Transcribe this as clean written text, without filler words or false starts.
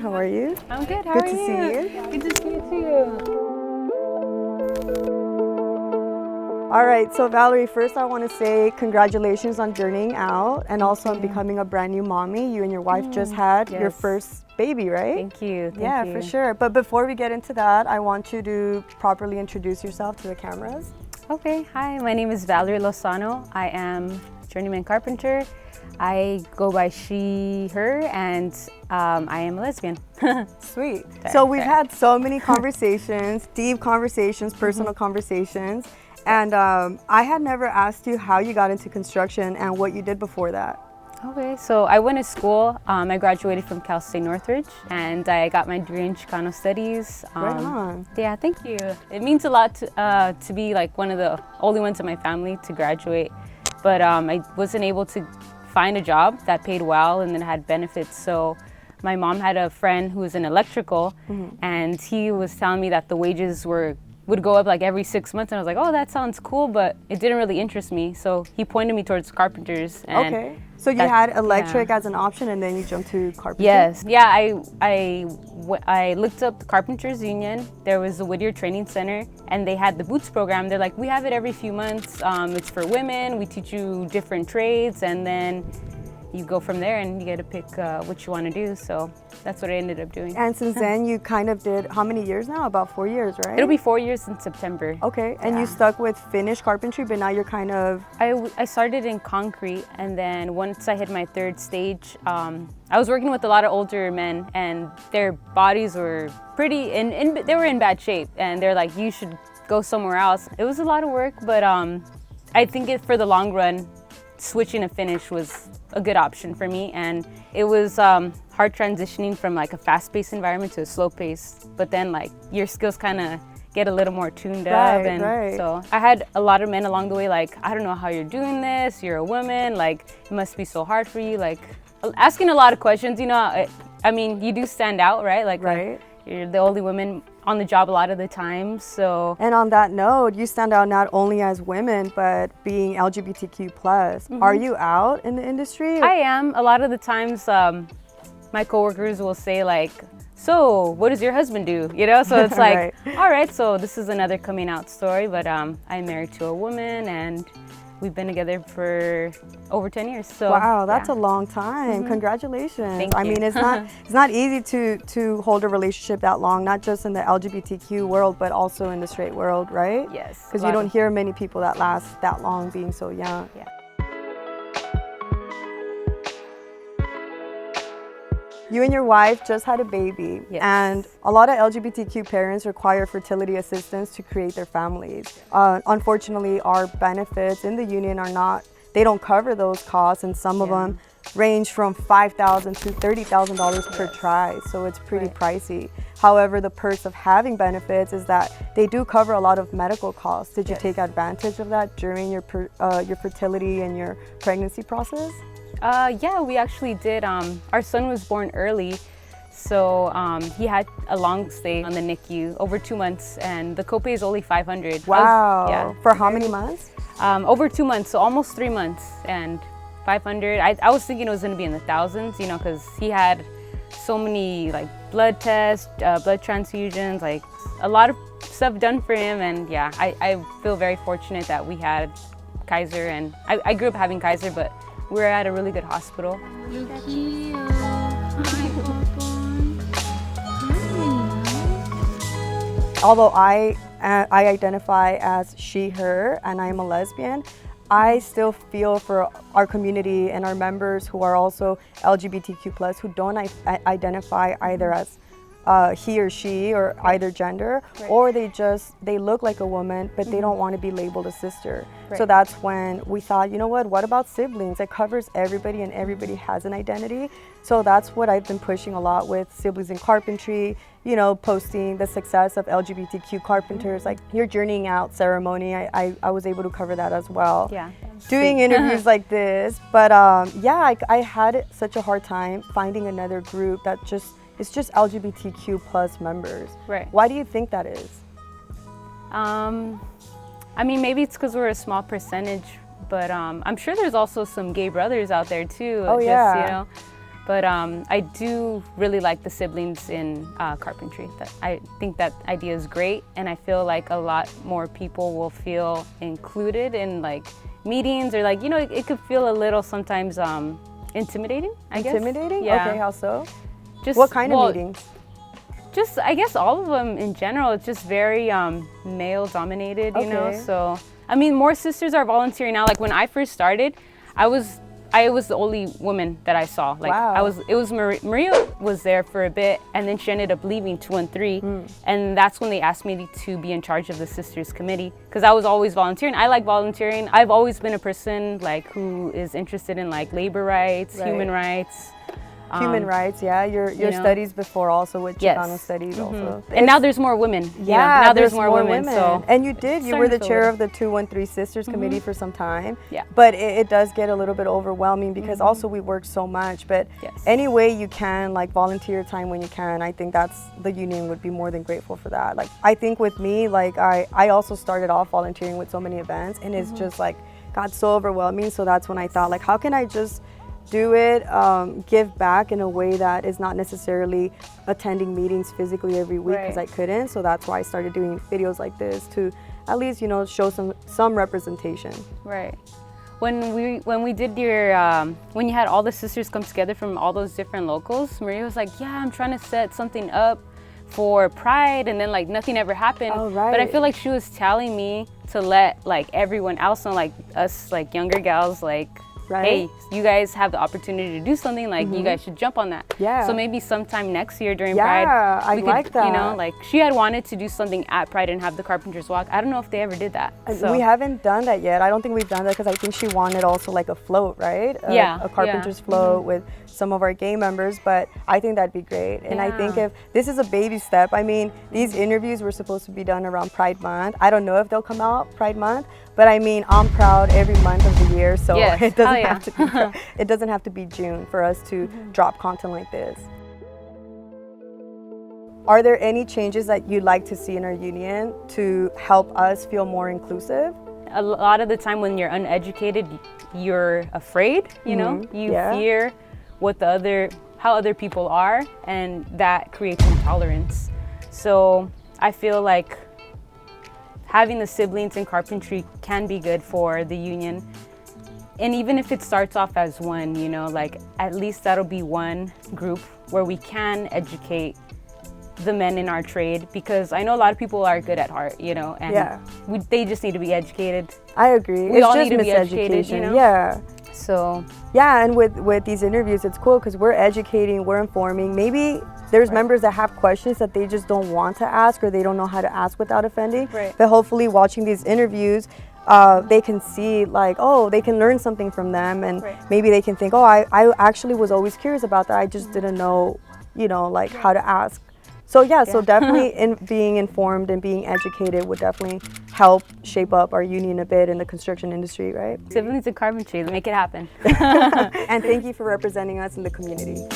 How are you? I'm good. How are you? Good to see you. Good to see you too. All right, so Valerie, first I want to say congratulations on journeying out and also on becoming a brand new mommy. You and your wife just had your first baby, right? Thank you. Yeah, for sure. But before we get into that, I want you to properly introduce yourself to the cameras. Okay, hi, my name is Valerie Lozano. I am Journeyman Carpenter. I go by she, her, and I am a lesbian. Sweet. So we've had so many conversations, deep conversations, personal conversations. And I had never asked you how you got into construction and what you did before that. Okay, so I went to school. I graduated from Cal State Northridge, and I got my degree in Chicano Studies. Right on. Yeah, thank you. It means a lot to be like one of the only ones in my family to graduate, but I wasn't able to find a job that paid well and then had benefits. So my mom had a friend who was in electrical, and he was telling me that the wages would go up like every 6 months, and I was like, oh, that sounds cool, but it didn't really interest me. So he pointed me towards carpenters. And okay. So you had electric as an option, and then you jumped to carpentry? Yes. Yeah, I looked up the Carpenters Union. There was a Whittier Training Center, and they had the Boots program. They're like, we have it every few months. It's for women. We teach you different trades, and then you go from there and you get to pick what you want to do. So that's what I ended up doing. And since then, you kind of did, how many years now? About 4 years, right? It'll be 4 years in September. Okay, and you stuck with finished carpentry, but now you're kind of... I started in concrete, and then once I hit my third stage, I was working with a lot of older men, and their bodies were pretty, they were in bad shape, and they're like, you should go somewhere else. It was a lot of work, but I think for the long run, switching to finish was a good option for me, and it was hard transitioning from like a fast-paced environment to a slow-paced, but then like your skills kind of get a little more tuned up, and so I had a lot of men along the way like, I don't know how you're doing this, you're a woman, like it must be so hard for you, like asking a lot of questions, you know. I mean, you do stand out, right? Like you're the only woman on the job a lot of the time, so. And on that note, you stand out not only as women, but being LGBTQ plus. Are you out in the industry? I am. A lot of the times, my coworkers will say like, so what does your husband do? You know, so it's like, all right, so this is another coming out story, but I'm married to a woman, and we've been together for over 10 years. So wow, that's a long time. Congratulations. Thank you. I mean, it's not easy to hold a relationship that long, not just in the LGBTQ world, but also in the straight world, right? Yes. Because you don't hear many people that last that long being so young. Yeah. You and your wife just had a baby, and a lot of LGBTQ parents require fertility assistance to create their families. Unfortunately, our benefits in the union they don't cover those costs, and some of them range from $5,000 to $30,000 per try, so it's pretty pricey. However, the perks of having benefits is that they do cover a lot of medical costs. Did you take advantage of that during your fertility and your pregnancy process? Yeah, we actually did. Our son was born early, so he had a long stay on the NICU, over 2 months, and the copay is only $500. Wow. For how many months? Over 2 months, so almost 3 months, and $500. I was thinking it was going to be in the thousands, you know, because he had so many like blood tests, blood transfusions, like a lot of stuff done for him, and yeah, I feel very fortunate that we had Kaiser, and I grew up having Kaiser, but we're at a really good hospital. Although I identify as she, her, and I'm a lesbian, I still feel for our community and our members who are also LGBTQ plus, who don't identify either as he or she or either gender, or they look like a woman, but they don't want to be labeled a sister. So that's when we thought, you know what about siblings? It covers everybody, and everybody has an identity. So that's what I've been pushing a lot with Siblings in Carpentry, you know, posting the success of LGBTQ Carpenters, like your journeying out ceremony. I was able to cover that as well. Yeah. Doing interviews like this, but yeah, I had such a hard time finding another group that it's just LGBTQ plus members. Right. Why do you think that is? I mean, maybe it's because we're a small percentage, but I'm sure there's also some gay brothers out there too. Oh, yeah. You know, But I do really like the siblings in carpentry. I think that idea is great, and I feel like a lot more people will feel included in like meetings, or like, you know, it could feel a little sometimes intimidating, I guess. Intimidating? Yeah. Okay, how so? Just, what kind of meetings? Just, I guess all of them in general. It's just very male dominated, you know? So, I mean, more sisters are volunteering now. Like when I first started, I was the only woman that I saw. Like wow. Maria was there for a bit, and then she ended up leaving 213, and that's when they asked me to be in charge of the sisters committee, because I was always volunteering. I like volunteering. I've always been a person like who is interested in like labor rights, human rights. Human rights, yeah. Your studies before also with Chicano studies also. And now there's more women. Yeah, now there's more women. So. And you were the chair of the 213 Sisters Committee for some time. Yeah. But it does get a little bit overwhelming because also we work so much. But any way you can, like volunteer time when you can, I think the union would be more than grateful for that. Like I think with me, like I also started off volunteering with so many events, and it's just like got so overwhelming. So that's when I thought, like, how can I just do it, give back in a way that is not necessarily attending meetings physically every week, because I couldn't. So that's why I started doing videos like this to at least, you know, show some representation. Right. When we did your when you had all the sisters come together from all those different locals, Maria was like, yeah, I'm trying to set something up for Pride, and then like nothing ever happened. Oh, right. But I feel like she was telling me to let like everyone else know, like us like younger gals, like, hey, you guys have the opportunity to do something, like you guys should jump on that. Yeah. So maybe sometime next year during Pride, we like could, that. you know, like she had wanted to do something at Pride and have the Carpenters walk. I don't know if they ever did that. So. We haven't done that yet. I don't think we've done that because I think she wanted also like a float, right? A Carpenters float with some of our gay members, but I think that'd be great. And I think if this is a baby step, I mean, these interviews were supposed to be done around Pride Month. I don't know if they'll come out Pride Month, but I mean, I'm proud every month of the year, so it doesn't have to be, it doesn't have to be June for us to drop content like this. Are there any changes that you'd like to see in our union to help us feel more inclusive? A lot of the time when you're uneducated, you're afraid, you know, you fear what how other people are, and that creates intolerance. So I feel like having the siblings in carpentry can be good for the union. And even if it starts off as one, you know, like at least that'll be one group where we can educate the men in our trade, because I know a lot of people are good at heart, you know, and they just need to be educated. I agree. We all need to be educated, you know? Yeah. So. Yeah, and with these interviews, it's cool because we're educating, we're informing. Maybe there's members that have questions that they just don't want to ask, or they don't know how to ask without offending. But hopefully watching these interviews, they can see like, oh, they can learn something from them, and maybe they can think, oh, I actually was always curious about that. I just didn't know, you know, like how to ask. So so definitely being informed and being educated would definitely help shape up our union a bit in the construction industry, right? Siblings in Carpentry, make it happen. And thank you for representing us in the community.